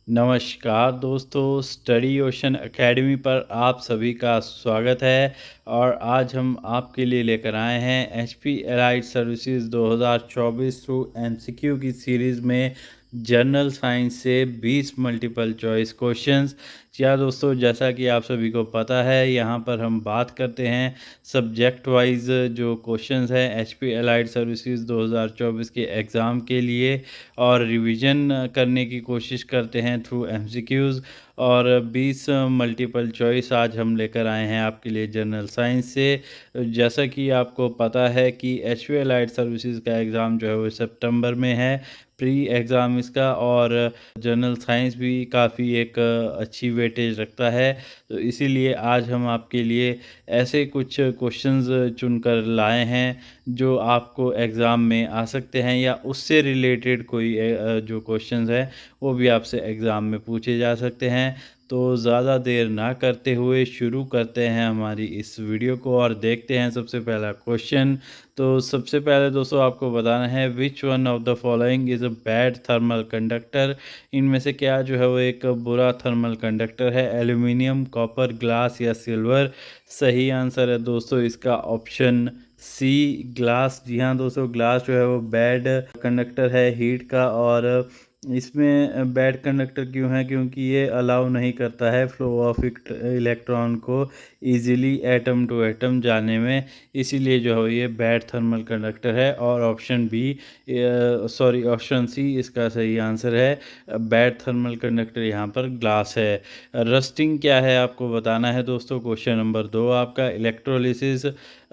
नमस्कार दोस्तों, study ocean academy पर आप सभी का स्वागत है। और आज हम आपके लिए लेकर आए हैं HP allied services 2024 through MCQ की सीरीज़ में जनरल साइंस से 20 मल्टीपल चॉइस क्वेश्चंस। या दोस्तों, जैसा कि आप सभी को पता है, यहाँ पर हम बात करते हैं सब्जेक्ट वाइज जो क्वेश्चंस हैं एचपी एलाइड सर्विसेज 2024 के एग्ज़ाम के लिए, और रिवीजन करने की कोशिश करते हैं थ्रू एमसीक्यूज़। और 20 मल्टीपल चॉइस आज हम लेकर आए हैं आपके लिए जनरल साइंस से। जैसा कि आपको पता है कि एचपी एलाइड सर्विसेज का एग्ज़ाम जो है वो सितंबर में है, प्री एग्ज़ाम इसका। और जनरल साइंस भी काफ़ी एक अच्छी वेटेज रखता है, तो इसीलिए आज हम आपके लिए ऐसे कुछ क्वेश्चंस चुनकर लाए हैं जो आपको एग्ज़ाम में आ सकते हैं, या उससे रिलेटेड कोई जो क्वेश्चंस हैं वो भी आपसे एग्ज़ाम में पूछे जा सकते हैं। तो ज़्यादा देर ना करते हुए शुरू करते हैं हमारी इस वीडियो को और देखते हैं सबसे पहला क्वेश्चन। तो सबसे पहले दोस्तों आपको बताना है which one of the following is a bad thermal conductor. इनमें से क्या जो है वो एक बुरा थर्मल कंडक्टर है, एल्यूमिनियम, कॉपर, ग्लास या सिल्वर। सही आंसर है दोस्तों इसका ऑप्शन सी, ग्लास। जी हाँ दोस्तों, ग्लास जो है वो बैड कंडक्टर है हीट का। और इसमें बैड कंडक्टर क्यों है? क्योंकि ये अलाउ नहीं करता है फ्लो ऑफ इलेक्ट्रॉन को इजीली एटम टू एटम जाने में, इसीलिए जो है ये बैड थर्मल कंडक्टर है। और option B, sorry option C इसका सही आंसर है। बैड थर्मल कंडक्टर यहाँ पर ग्लास है। रस्टिंग क्या है आपको बताना है दोस्तों। क्वेश्चन नंबर 2 आपका, इलेक्ट्रोलिसिस,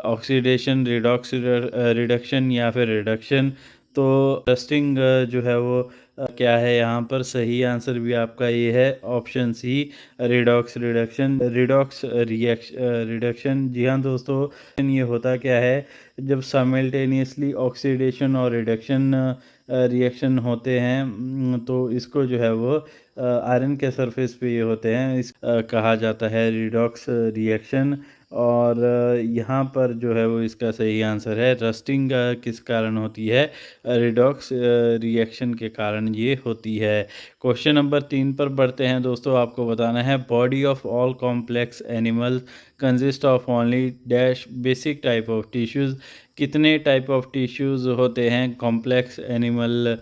ऑक्सीडेशन, रिडॉक्स, रिडक्शन या फिर रिडक्शन। तो रस्टिंग जो है वो क्या है यहाँ पर? सही आंसर भी आपका ये है option C, redox reduction, redox reduction. जी हाँ दोस्तों, ये होता क्या है, जब साइमल्टेनियसली ऑक्सीडेशन और रिडक्शन रिएक्शन होते हैं, तो इसको जो है वो आयरन के सरफेस पे ये होते हैं, कहा जाता है रिडॉक्स रिएक्शन। और यहाँ पर जो है वो इसका सही आंसर है रस्टिंग किस कारण होती है? रिडॉक्स रिएक्शन के कारण ये होती है। क्वेश्चन नंबर 3 पर बढ़ते हैं दोस्तों। आपको बताना है body of all complex animals consist of only dash basic type of tissues. कितने टाइप ऑफ टिश्यूज़ होते हैं कॉम्प्लेक्स एनिमल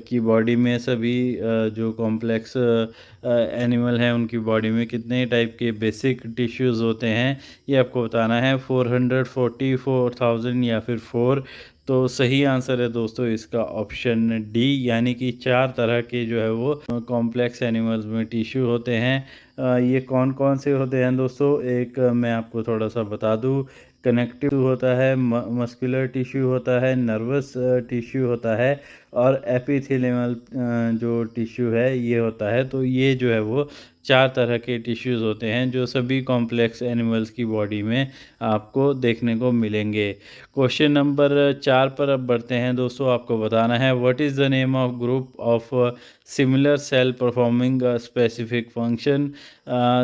की बॉडी में? सभी जो कॉम्प्लेक्स एनिमल हैं उनकी बॉडी में कितने टाइप के बेसिक टिश्यूज़ होते हैं, ये आपको बताना है। 440, 4000 या फिर 4। तो सही आंसर है दोस्तों इसका ऑप्शन डी, यानी कि 4 तरह के जो है वो कॉम्प्लेक्स एनिमल्स में टिश्यू होते हैं। ये कौन कौन से होते हैं दोस्तों? एक मैं आपको थोड़ा सा बता दूं, कनेक्टिव होता है, मस्कुलर टिश्यू होता है, नर्वस टिश्यू होता है, और एपिथेलियल जो टिश्यू है ये होता है। तो ये जो है वो 4 तरह के टिश्यूज़ होते हैं जो सभी कॉम्प्लेक्स एनिमल्स की बॉडी में आपको देखने को मिलेंगे। क्वेश्चन नंबर 4 पर अब बढ़ते हैं दोस्तों। आपको बताना है what is the name of group of similar cell performing specific function.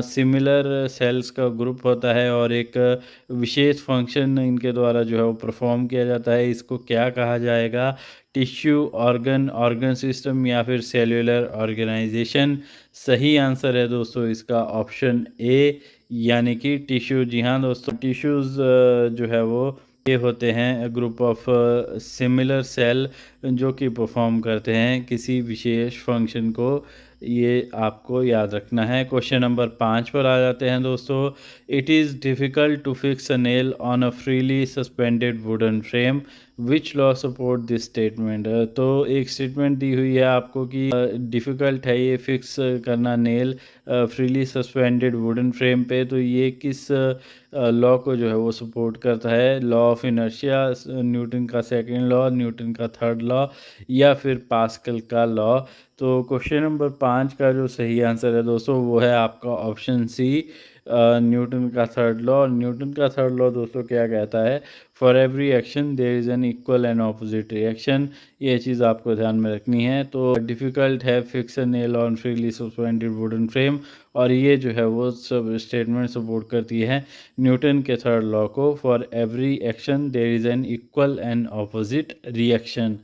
Similar cells का ग्रुप होता है और एक विशेष फंक्शन इनके द्वारा जो है वो परफॉर्म किया जाता है। इसको क्या कहा जाएगा? टिश्यू, ऑर्गन, ऑर्गन सिस्टम या फिर सेल्यूलर ऑर्गेनाइजेशन। सही आंसर है दोस्तों इसका ऑप्शन ए, यानी कि टिश्यू। जी हाँ दोस्तों, टिश्यूज़ जो है वो ये होते हैं ग्रुप ऑफ सिमिलर सेल जो कि परफॉर्म करते हैं किसी विशेष फंक्शन को। ये आपको याद रखना है। क्वेश्चन नंबर 5 पर आ जाते हैं दोस्तों। It is difficult to fix a nail on a freely suspended wooden frame, which law support this statement. तो एक स्टेटमेंट दी हुई है आपको कि डिफ़िकल्ट है ये फिक्स करना nail freely suspended wooden frame पे। तो ये किस लॉ को जो है वो सपोर्ट करता है? लॉ ऑफ इनर्शिया, न्यूटन का सेकंड लॉ, न्यूटन का थर्ड लॉ, या फिर पास्कल का लॉ। तो क्वेश्चन नंबर 5 का जो सही आंसर है दोस्तों वो है आपका ऑप्शन सी, न्यूटन का थर्ड लॉ। न्यूटन का थर्ड लॉ दोस्तों क्या कहता है? For every action there is an equal and opposite reaction. ये चीज़ आपको ध्यान में रखनी है। तो डिफ़िकल्ट है fix a nail on freely suspended wooden frame, और ये जो है वो सब स्टेटमेंट सपोर्ट करती है न्यूटन के थर्ड लॉ को। For every action there is an equal and opposite reaction.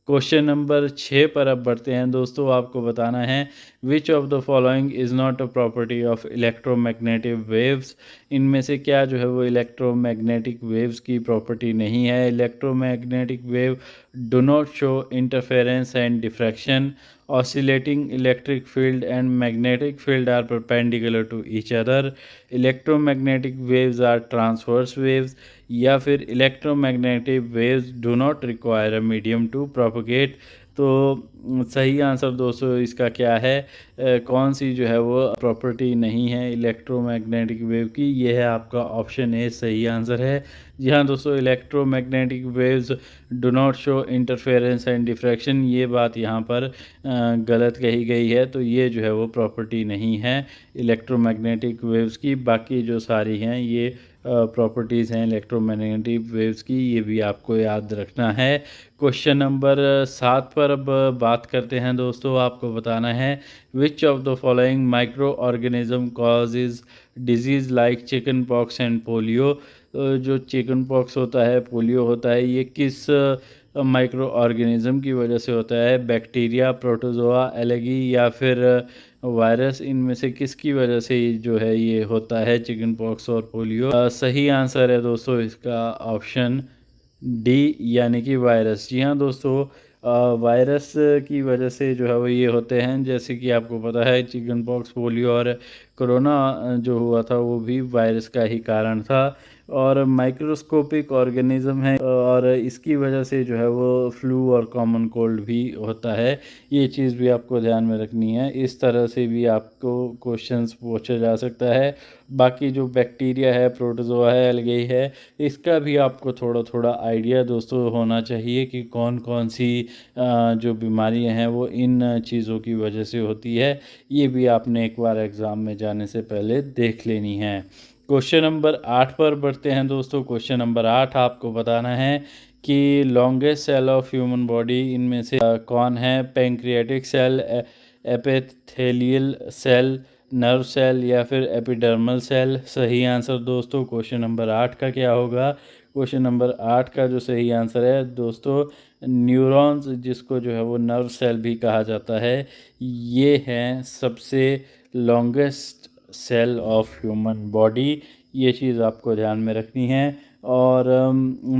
Question number 6 पर अब बढ़ते हैं दोस्तों। आपको बताना है which of the following is not a property of electromagnetic waves. इनमें से क्या जो है वो इलेक्ट्रोमैग्नेटिक वेव्स की प्रॉपर्टी नहीं है। Electromagnetic wave do not show interference and diffraction. Oscillating electric field and magnetic field are perpendicular to each other. Electromagnetic waves are transverse waves. या फिर electromagnetic waves do not require a medium to propagate. तो सही answer दोस्तों इसका क्या है, कौन सी जो है वो प्रॉपर्टी नहीं है इलेक्ट्रोमैग्नेटिक वेव की, ये है आपका ऑप्शन ए सही आंसर है। जी हाँ दोस्तों, electromagnetic waves do not show interference and diffraction, ये बात यहाँ पर गलत कही गई है। तो ये जो है वो प्रॉपर्टी नहीं है इलेक्ट्रोमैग्नेटिक वेव्स की। बाकी जो सारी हैं ये प्रॉपर्टीज़ हैं इलेक्ट्रोमैग्नेटिक वेव्स की, ये भी आपको याद रखना है। क्वेश्चन नंबर 7 पर अब बात करते हैं दोस्तों। आपको बताना है which of the following micro organism causes disease like chicken pox and polio. जो चिकन पॉक्स होता है, पोलियो होता है, ये किस माइक्रो ऑर्गेनिज्म की वजह से होता है। बैक्टीरिया, प्रोटोजोआ, एलगी या फिर वायरस, इनमें से किसकी वजह से जो है ये होता है चिकन पॉक्स और पोलियो। सही आंसर है दोस्तों इसका ऑप्शन डी यानी कि वायरस। जी हाँ दोस्तों, वायरस की वजह से जो है वो ये होते हैं। जैसे कि आपको पता है चिकन पॉक्स, पोलियो और कोरोना जो हुआ था वो भी वायरस का ही कारण था। और माइक्रोस्कोपिक ऑर्गेनिज्म है और इसकी वजह से जो है वो फ्लू और कॉमन कोल्ड भी होता है। ये चीज़ भी आपको ध्यान में रखनी है। इस तरह से भी आपको क्वेश्चंस पूछा जा सकता है। बाकी जो बैक्टीरिया है, प्रोटोजोआ है, एल्गी है, इसका भी आपको थोड़ा थोड़ा आइडिया दोस्तों होना चाहिए कि कौन कौन सी जो बीमारियां हैं वो इन चीज़ों की वजह से होती है। ये भी आपने एक बार एग्ज़ाम में जाने से पहले देख लेनी है। क्वेश्चन नंबर 8 पर बढ़ते हैं दोस्तों। क्वेश्चन नंबर 8 आपको बताना है कि longest cell of human body इनमें से कौन है। Pancreatic cell, epithelial cell, nerve cell या फिर एपिडर्मल सेल। सही आंसर दोस्तों क्वेश्चन नंबर 8 का क्या होगा। क्वेश्चन नंबर 8 का जो सही आंसर है दोस्तों, न्यूरॉन्स, जिसको जो है वो नर्व सेल भी कहा जाता है, ये हैं सबसे longest cell of human body. ये चीज़ आपको ध्यान में रखनी है। और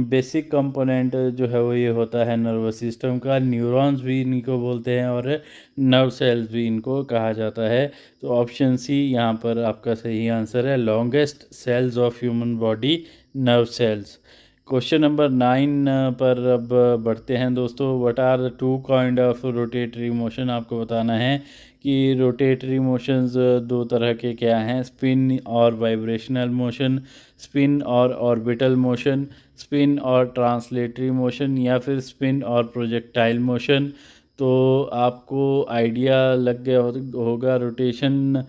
बेसिक कंपोनेंट जो है वो ये होता है नर्वस सिस्टम का। न्यूरॉन्स भी इनको बोलते हैं और नर्व सेल्स भी इनको कहा जाता है। तो ऑप्शन सी यहाँ पर आपका सही आंसर है, longest cells of human body, nerve cells. Question number 9 पर अब बढ़ते हैं दोस्तों। What are the two kind of rotatory motion. आपको बताना है कि रोटेटरी मोशंस दो तरह के क्या हैं। स्पिन और वाइब्रेशनल मोशन, स्पिन और ऑर्बिटल मोशन, स्पिन और ट्रांसलेटरी मोशन या फिर स्पिन और प्रोजेक्टाइल मोशन। तो आपको आइडिया लग गया होगा रोटेशन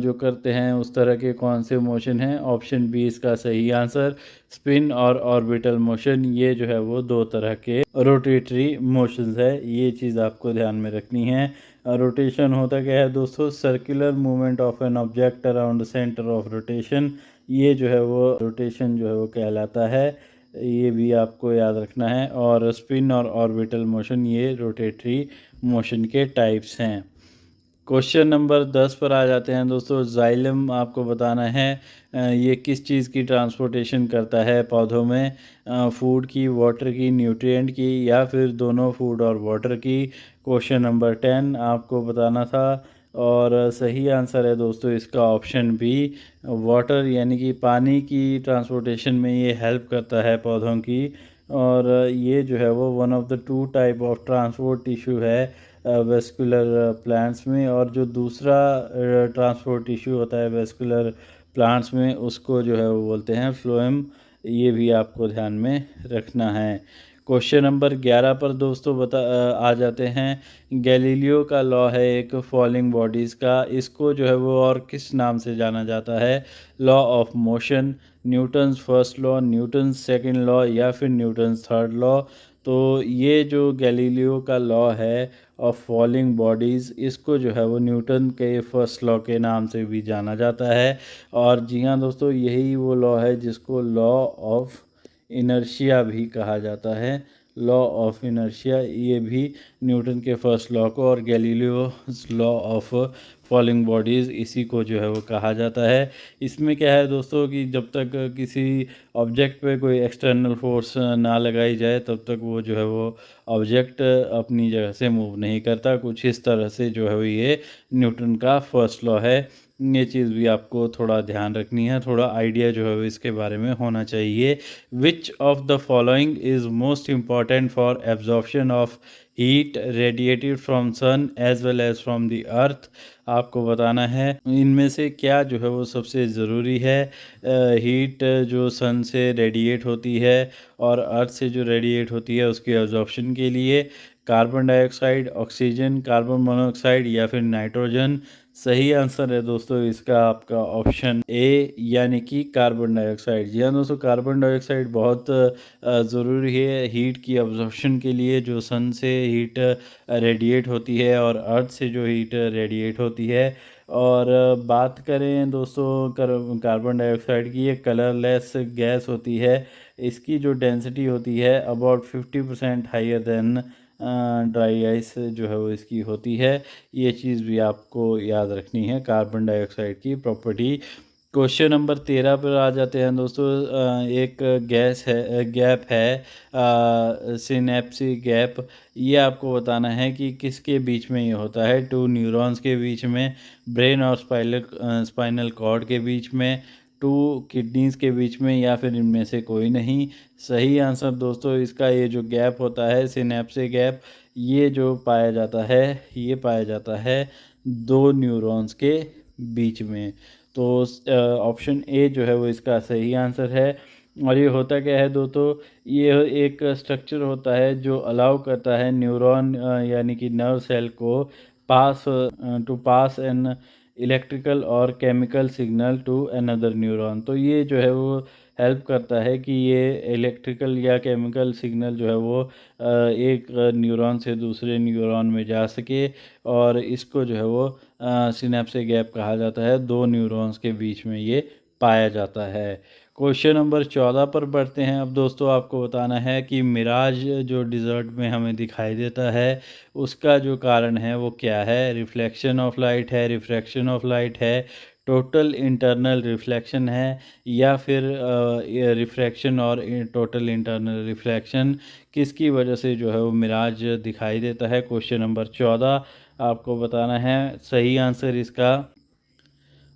जो करते हैं उस तरह के कौन से मोशन हैं। ऑप्शन बी इसका सही आंसर, स्पिन और ऑर्बिटल मोशन, ये जो है वो दो तरह के रोटेटरी मोशंस है। ये चीज़ आपको ध्यान में रखनी है। रोटेशन होता क्या है दोस्तों, circular movement of an object around centre of rotation, ये जो है वो रोटेशन जो है वो कहलाता है। ये भी आपको याद रखना है। और स्पिन और ऑर्बिटल मोशन ये रोटेटरी मोशन के टाइप्स हैं। क्वेश्चन नंबर 10 पर आ जाते हैं दोस्तों। जाइलम आपको बताना है ये किस चीज़ की ट्रांसपोर्टेशन करता है पौधों में। फूड की, वाटर की, न्यूट्रिएंट की या फिर दोनों फूड और वाटर की। क्वेश्चन नंबर 10 आपको बताना था और सही आंसर है दोस्तों इसका ऑप्शन बी, वाटर यानी कि पानी की ट्रांसपोर्टेशन में ये हेल्प करता है पौधों की। और ये जो है वो one of the two type of transport tissue है वेस्कुलर प्लांट्स में। और जो दूसरा ट्रांसपोर्ट टिश्यू होता है वेस्कुलर प्लांट्स में, उसको जो है वो बोलते हैं फ्लोएम। ये भी आपको ध्यान में रखना है। क्वेश्चन नंबर 11 पर दोस्तों आ जाते हैं। गैलीलियो का लॉ है एक फॉलिंग बॉडीज़ का, इसको जो है वो और किस नाम से जाना जाता है। Law of motion, Newton's first law, Newton's second law या फिर न्यूटन्स थर्ड लॉ। तो ये जो गैलीलियो का लॉ है ऑफ फॉलिंग बॉडीज़, इसको जो है वो न्यूटन के फर्स्ट लॉ के नाम से भी जाना जाता है। और जी हाँ दोस्तों, यही वो लॉ है जिसको लॉ ऑफ इनर्शिया भी कहा जाता है। लॉ ऑफ इनर्शिया, ये भी न्यूटन के फर्स्ट लॉ को, और Galileo law of falling bodies, इसी को जो है वो कहा जाता है। इसमें क्या है दोस्तों कि जब तक किसी ऑब्जेक्ट पे कोई एक्सटर्नल फोर्स ना लगाई जाए तब तक वो जो है वो ऑब्जेक्ट अपनी जगह से मूव नहीं करता। कुछ इस तरह से जो है वो ये न्यूटन का फर्स्ट लॉ है। ये चीज़ भी आपको थोड़ा ध्यान रखनी है, थोड़ा आइडिया जो है वो इसके बारे में होना चाहिए। Which of the following is most important for absorption of heat radiated from sun as well as from the earth. आपको बताना है इनमें से क्या जो है वो सबसे ज़रूरी है। हीट जो सन से रेडिएट होती है और अर्थ से जो रेडिएट होती है उसके एब्जॉर्प्शन के लिए, carbon dioxide, oxygen, carbon monoxide या फिर नाइट्रोजन। सही आंसर है दोस्तों इसका आपका ऑप्शन ए, यानी कि कार्बन डाइऑक्साइड। जी हाँ दोस्तों, कार्बन डाइऑक्साइड बहुत ज़रूरी है हीट की अब्जॉर्प्शन के लिए। जो सन से हीट रेडिएट होती है और अर्थ से जो हीट रेडिएट होती है। और बात करें दोस्तों कार्बन डाइऑक्साइड की, ये कलरलेस गैस होती है। इसकी जो डेंसिटी होती है about 50% higher than dry ice जो है वो इसकी होती है। ये चीज़ भी आपको याद रखनी है कार्बन डाइऑक्साइड की प्रॉपर्टी। क्वेश्चन नंबर 13 पर आ जाते हैं दोस्तों। एक गैस है, गैप है सिनेप्सी गैप। ये आपको बताना है कि किसके बीच में ये होता है। टू न्यूरॉन्स के बीच में, ब्रेन और स्पाइनल कॉर्ड के बीच में, टू किडनीज़ के बीच में, या फिर इनमें से कोई नहीं। सही आंसर दोस्तों इसका ये जो गैप होता है सिनेप्सी गैप, ये जो पाया जाता है, ये पाया जाता है दो न्यूरॉन्स के बीच में। तो ऑप्शन ए जो है वो इसका सही आंसर है। और ये होता क्या है दोस्तों, ये एक स्ट्रक्चर होता है जो अलाउ करता है न्यूरॉन यानी कि नर्व सेल को पास एन इलेक्ट्रिकल और chemical signal to another neuron. तो ये जो है वो हेल्प करता है कि ये इलेक्ट्रिकल या केमिकल सिग्नल जो है वो एक न्यूरॉन से दूसरे न्यूरॉन में जा सके, और इसको जो है वो सिनेप्टिक गैप कहा जाता है। दो न्यूरॉन्स के बीच में ये पाया जाता है। क्वेश्चन नंबर 14 पर बढ़ते हैं। अब दोस्तों आपको बताना है कि मिराज जो डिज़र्ट में हमें दिखाई देता है उसका जो कारण है वो क्या है। रिफ्लेक्शन ऑफ लाइट है, रिफ्रैक्शन ऑफ लाइट है, टोटल इंटरनल रिफ्लेक्शन है, या फिर रिफ्रैक्शन और टोटल इंटरनल रिफ्लेक्शन। किसकी वजह से जो है वो मिराज दिखाई देता है। क्वेश्चन नंबर 14 आपको बताना है। सही आंसर इसका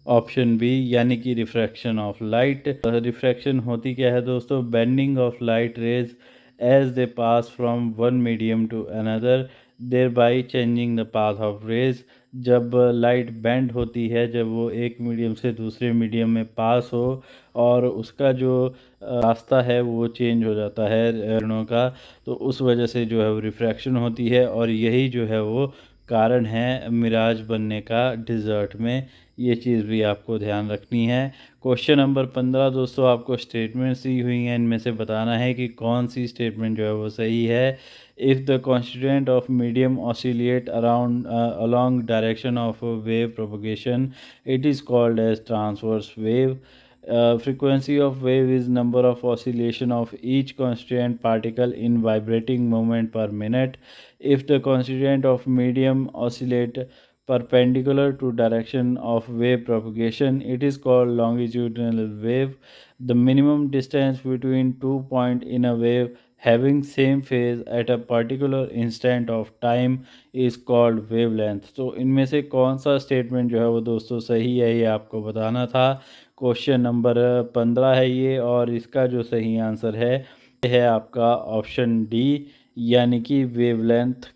ऑप्शन बी, यानी कि रिफ्रैक्शन ऑफ लाइट। रिफ्रैक्शन होती क्या है दोस्तों, bending of light rays as they pass from one medium to another, thereby changing the path of rays. जब लाइट बेंड होती है, जब वो एक मीडियम से दूसरे मीडियम में पास हो और उसका जो रास्ता है वो चेंज हो जाता है किरणों का, तो उस वजह से जो है वो रिफ्रैक्शन होती है। और यही जो है वो कारण है मिराज बनने का डिज़र्ट में। ये चीज़ भी आपको ध्यान रखनी है। क्वेश्चन नंबर 15 दोस्तों आपको स्टेटमेंट्स दी हुई हैं, इनमें से बताना है कि कौन सी स्टेटमेंट जो है वो सही है। If the constituent of medium oscillate around along direction of wave propagation, it is called as transverse wave. Frequency of wave is number of oscillation of each constituent particle in vibrating moment per minute. If the constituent of medium oscillate perpendicular to direction of wave propagation, it is called longitudinal wave. The minimum distance between 2 points in a wave having same phase at a particular instant of time is called wavelength। तो इनमें से कौन सा statement जो है वो दोस्तों सही है, ये आपको बताना था। क्वेश्चन नंबर 15 है ये, और इसका जो सही आंसर है आपका ऑप्शन डी, यानी कि वेवलेंथ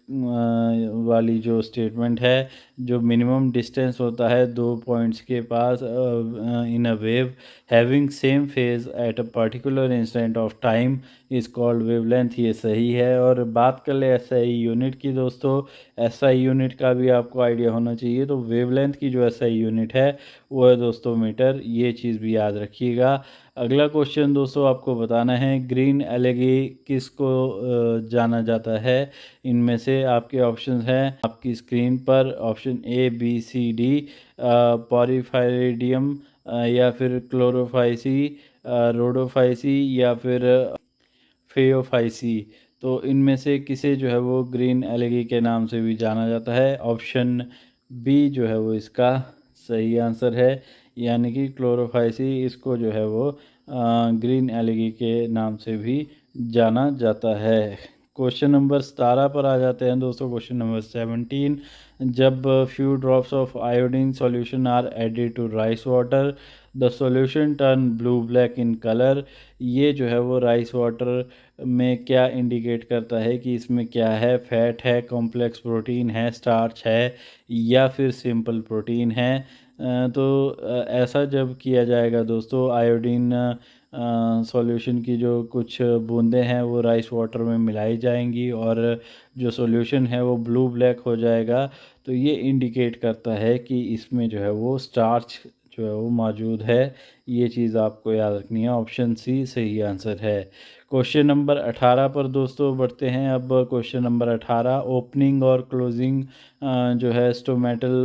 वाली जो स्टेटमेंट है। जो मिनिमम डिस्टेंस होता है दो पॉइंट्स के पास in a wave having same phase at a particular instant of time is called wavelength, ये सही है। और बात कर ले एसआई यूनिट की दोस्तों, एसआई यूनिट का भी आपको आइडिया होना चाहिए। तो वेवलेंथ की जो एसआई यूनिट है वो है दोस्तों मीटर, ये चीज़ भी याद रखिएगा। अगला क्वेश्चन दोस्तों आपको बताना है ग्रीन एलगी किसको जाना जाता है। इनमें से आपके ऑप्शन हैं आपकी स्क्रीन पर। Option A B C D, porphyridium, या फिर क्लोरोफाइसी, रोडोफाइसी, या फिर फेयोफाइसी। तो इनमें से किसे जो है वो ग्रीन एलगी के नाम से भी जाना जाता है? ऑप्शन बी जो है वो इसका सही आंसर है, यानी कि क्लोरोफाइसी इसको जो है वो ग्रीन एलगी के नाम से भी जाना जाता है। क्वेश्चन नंबर 17 पर आ जाते हैं दोस्तों। क्वेश्चन नंबर 17, जब few drops of iodine solution are added to rice water the solution turn blue black in colour. ये जो है वो राइस वाटर में क्या इंडिकेट करता है कि इसमें क्या है? फैट है, कॉम्प्लेक्स प्रोटीन है, स्टार्च है, या फिर सिंपल प्रोटीन है? ऐसा जब किया जाएगा दोस्तों, आयोडीन सॉल्यूशन की जो कुछ बूंदें हैं वो राइस वाटर में मिलाई जाएंगी और जो सॉल्यूशन है वो ब्लू ब्लैक हो जाएगा, तो ये इंडिकेट करता है कि इसमें जो है वो स्टार्च जो है वो मौजूद है। ये चीज़ आपको याद रखनी है। ऑप्शन सी सही आंसर है। क्वेश्चन नंबर 18 पर दोस्तों बढ़ते हैं। अब क्वेश्चन नंबर 18, ओपनिंग और क्लोजिंग जो है स्टोमेटल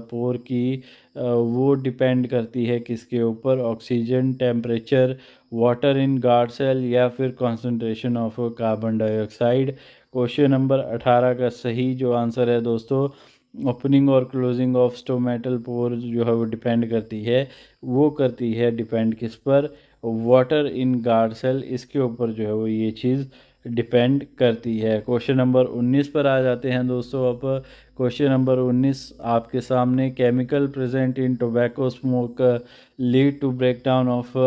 पोर की वो डिपेंड करती है किसके ऊपर? Oxygen, temperature, water in guard cell, या फिर concentration of carbon dioxide. Question number 18 का सही जो आंसर है दोस्तों, ओपनिंग और क्लोजिंग ऑफ स्टोमेटल पोर जो है वो डिपेंड करती है, वो करती है डिपेंड किस पर? वाटर इन गार्ड सेल, इसके ऊपर जो है वो ये चीज़ डिपेंड करती है। क्वेश्चन नंबर 19 पर आ जाते हैं दोस्तों। अब क्वेश्चन नंबर 19 आपके सामने, chemical present in tobacco smoke lead to break down of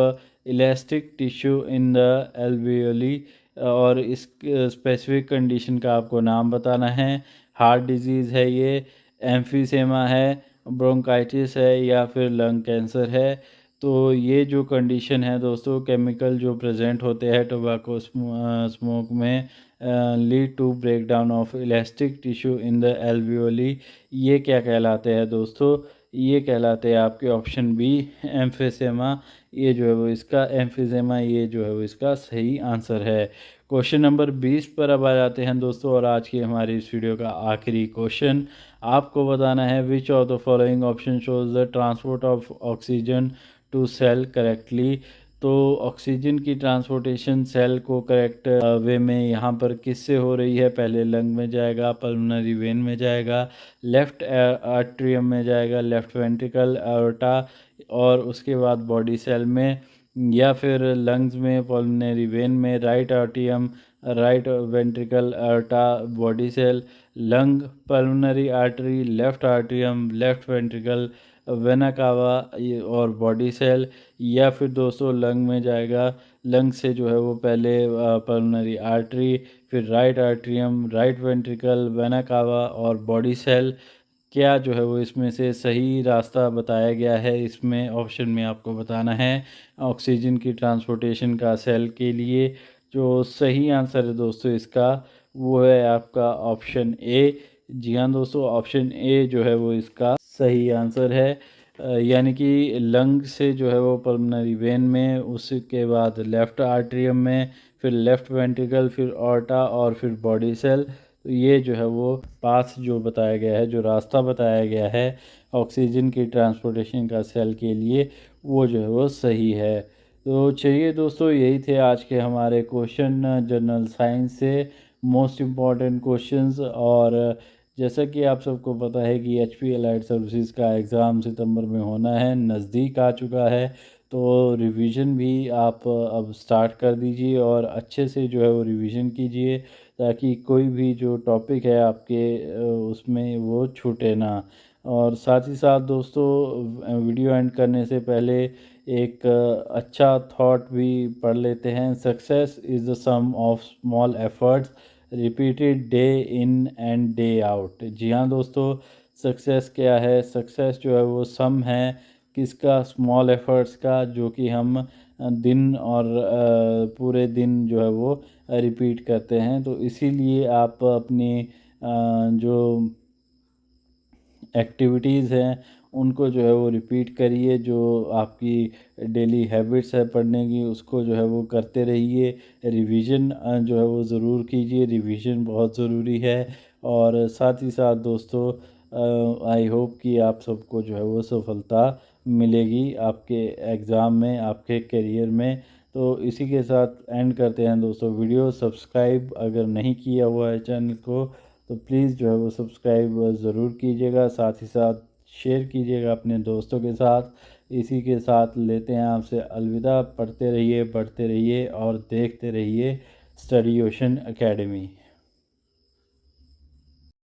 elastic tissue in the alveoli, और इस स्पेसिफिक कंडीशन का आपको नाम बताना है। हार्ट डिजीज़ है ये, एम्फीसेमा है, ब्रोंकाइटिस है, या फिर लंग कैंसर है? तो ये जो कंडीशन है दोस्तों, केमिकल जो प्रेजेंट होते हैं टोबैको स्मोक में lead to break down of elastic tissue in the alveoli, ये क्या कहलाते हैं दोस्तों? ये कहलाते हैं आपके ऑप्शन बी, एम्फीसेमा। ये जो है वो इसका एम्फीसेमा, ये जो है वो इसका सही आंसर है। क्वेश्चन नंबर 20 पर अब आ जाते हैं दोस्तों, और आज की हमारी इस वीडियो का आखिरी क्वेश्चन। आपको बताना है, which of the following option shows the transport of oxygen to cell correctly. तो ऑक्सीजन की ट्रांसपोर्टेशन सेल को करेक्ट वे में यहाँ पर किससे हो रही है? पहले लंग में जाएगा, पल्मोनरी वेन में जाएगा, लेफ्ट आर्ट्रियम में जाएगा, लेफ्ट वेंट्रिकल एओर्टा, और उसके बाद बॉडी सेल में, या फिर लंग्स में, पल्मोनरी वेन में, right आर्टियम, right ventricle aorta, body cell, lung, pulmonary artery, left आर्टियम, left ventricle, vena cava, और बॉडी सेल, या फिर दोस्तों लंग में जाएगा। लंग से जो है वो पहले पल्मोनरी आर्टरी, फिर right atrium, right ventricle, vena cava और बॉडी सेल। क्या जो है वो इसमें से सही रास्ता बताया गया है? इसमें ऑप्शन में आपको बताना है ऑक्सीजन की ट्रांसपोर्टेशन का सेल के लिए। जो सही आंसर है दोस्तों इसका, वो है आपका ऑप्शन ए। जी हाँ दोस्तों, ऑप्शन ए जो है वो इसका सही आंसर है। यानी कि लंग से जो है वो पल्मोनरी वेन में, उसके बाद लेफ़्ट आर्ट्रियम में, फिर लेफ़्ट वेंट्रिकल, फिर ऑर्टा, और फिर बॉडी सेल। तो ये जो है वो पाथ जो बताया गया है, जो रास्ता बताया गया है ऑक्सीजन की ट्रांसपोर्टेशन का सेल के लिए, वो जो है वो सही है। तो चलिए दोस्तों, यही थे आज के हमारे क्वेश्चन जनरल साइंस से, मोस्ट इम्पॉर्टेंट क्वेश्चंस। और जैसा कि आप सबको पता है कि HP एलाइड सर्विसेज का एग्ज़ाम सितंबर में होना है, नज़दीक आ चुका है। तो रिवीजन भी आप अब स्टार्ट कर दीजिए और अच्छे से जो है वो रिवीजन कीजिए, ताकि कोई भी जो टॉपिक है आपके उसमें वो छूटे ना। और साथ ही साथ दोस्तों, वीडियो एंड करने से पहले एक अच्छा थॉट भी पढ़ लेते हैं। Success is the sum of small efforts repeated day in and day out. जी हाँ दोस्तों, सक्सेस क्या है? सक्सेस जो है वो सम है किसका? स्मॉल एफर्ट्स का, जो कि हम दिन और पूरे दिन जो है वो रिपीट करते हैं। तो इसीलिए आप अपनी जो एक्टिविटीज़ हैं उनको जो है वो रिपीट करिए। जो आपकी डेली हैबिट्स है पढ़ने की, उसको जो है वो करते रहिए। रिवीजन जो है वो ज़रूर कीजिए, रिवीजन बहुत ज़रूरी है। और साथ ही साथ दोस्तों, आई होप कि आप सबको जो है वो सफलता मिलेगी आपके एग्ज़ाम में, आपके करियर में। तो इसी के साथ एंड करते हैं दोस्तों वीडियो। सब्सक्राइब अगर नहीं किया हुआ है चैनल को तो प्लीज़ जो है वो सब्सक्राइब ज़रूर कीजिएगा, साथ ही साथ शेयर कीजिएगा अपने दोस्तों के साथ। इसी के साथ लेते हैं आपसे अलविदा। पढ़ते रहिए, बढ़ते रहिए और देखते रहिए स्टडी ओशन एकेडमी।